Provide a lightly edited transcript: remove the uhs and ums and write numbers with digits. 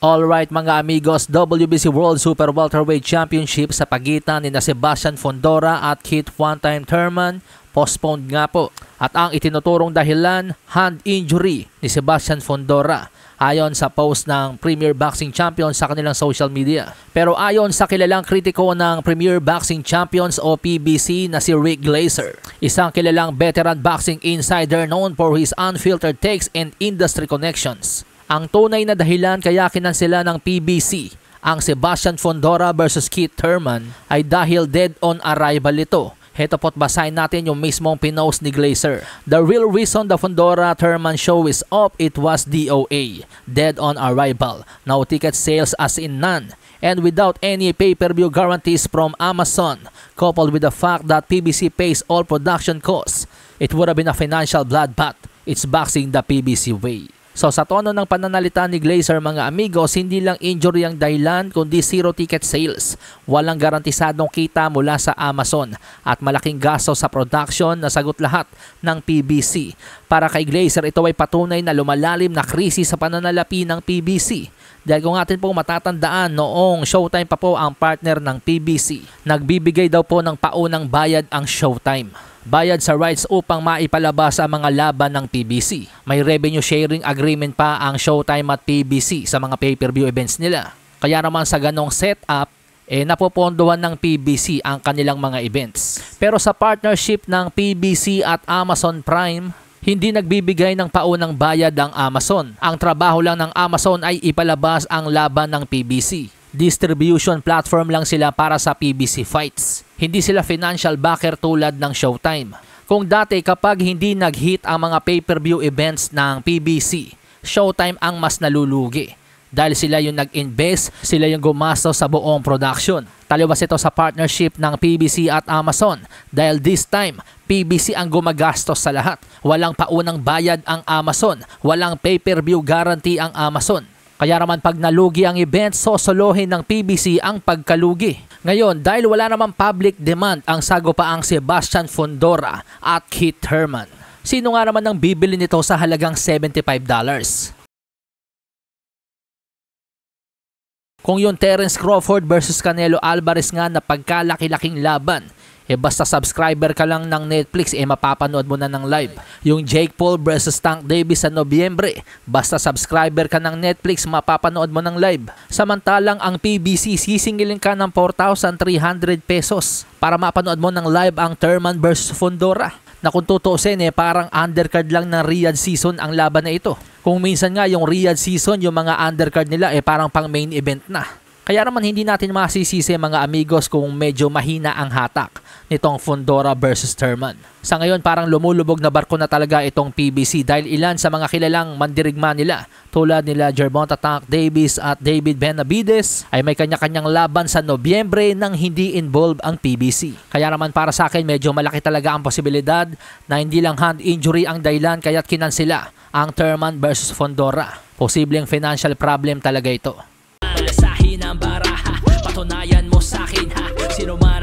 Alright mga amigos, WBC World Super Welterweight Championship sa pagitan ni Sebastian Fundora at Keith "One-Time" Thurman postponed nga po. At ang itinuturong dahilan, hand injury ni Sebastian Fundora ayon sa post ng Premier Boxing Champions sa kanilang social media. Pero ayon sa kilalang kritiko ng Premier Boxing Champions o PBC na si Rick Glazer, isang kilalang veteran boxing insider known for his unfiltered takes and industry connections, ang tunay na dahilan kaya kinansela ng PBC ang Sebastian Fundora versus Keith Thurman ay dahil dead on arrival ito. Heto po't basahin natin yung mismong pinost ni Glazer. The real reason the Fundora-Thurman show is up, it was DOA, dead on arrival. No ticket sales as in none. And without any pay-per-view guarantees from Amazon, coupled with the fact that PBC pays all production costs, it would have been a financial bloodbath. It's boxing the PBC way. So sa tono ng pananalita ni Glazer mga amigos, hindi lang injury ang dahilan kundi zero ticket sales. Walang garantisadong kita mula sa Amazon at malaking gasto sa production na sagot lahat ng PBC. Para kay Glazer, ito ay patunay na lumalalim na krisis sa pananalapi ng PBC. Dahil kung atin pong matatandaan, noong Showtime pa po ang partner ng PBC, nagbibigay daw po ng paunang bayad ang Showtime. Bayad sa rights upang maipalabas ang mga laban ng PBC. May revenue sharing agreement pa ang Showtime at PBC sa mga pay-per-view events nila. Kaya naman sa ganong setup, napopondohan ng PBC ang kanilang mga events. Pero sa partnership ng PBC at Amazon Prime, hindi nagbibigay ng paunang bayad ang Amazon. Ang trabaho lang ng Amazon ay ipalabas ang laban ng PBC. Distribution platform lang sila para sa PBC fights. Hindi sila financial backer tulad ng Showtime. Kung dati kapag hindi nag-hit ang mga pay-per-view events ng PBC, Showtime ang mas nalulugi. Dahil sila yung nag-invest, sila yung gumastos sa buong production. Taliwas ito sa partnership ng PBC at Amazon. Dahil this time, PBC ang gumagastos sa lahat. Walang paunang bayad ang Amazon. Walang pay-per-view guarantee ang Amazon. Kaya naman pag nalugi ang event, sosolohin ng PBC ang pagkalugi. Ngayon, dahil wala namang public demand, ang sagopaang Sebastian Fundora at Keith Thurman. Sino nga naman ang bibili nito sa halagang $75? Kung yung Terence Crawford versus Canelo Alvarez nga na pagkalaki-laking laban, basta subscriber ka lang ng Netflix, mapapanood mo na ng live. Yung Jake Paul versus Tank Davis sa Nobyembre, basta subscriber ka ng Netflix, mapapanood mo ng live. Samantalang ang PBC, sisingilin ka ng 4,300 pesos para mapanood mo ng live ang Thurman versus Fundora. Na kung tutuusin, parang undercard lang ng Riyadh season ang laban na ito. Kung minsan nga yung Riyadh season, yung mga undercard nila parang pang main event na. Kaya naman hindi natin masisisi mga amigos kung medyo mahina ang hatak nitong Fundora versus Thurman. Sa ngayon parang lumulubog na barko na talaga itong PBC dahil ilan sa mga kilalang mandirigma nila tulad nila Gervonta Tank Davis at David Benavides ay may kanya-kanyang laban sa Nobyembre nang hindi involve ang PBC. Kaya naman para sa akin medyo malaki talaga ang posibilidad na hindi lang hand injury ang dahilan kaya't kinansela ang Thurman versus Fundora. Posibleng financial problem talaga ito. Ng baraha, patunayan mo sa akin ha, sino man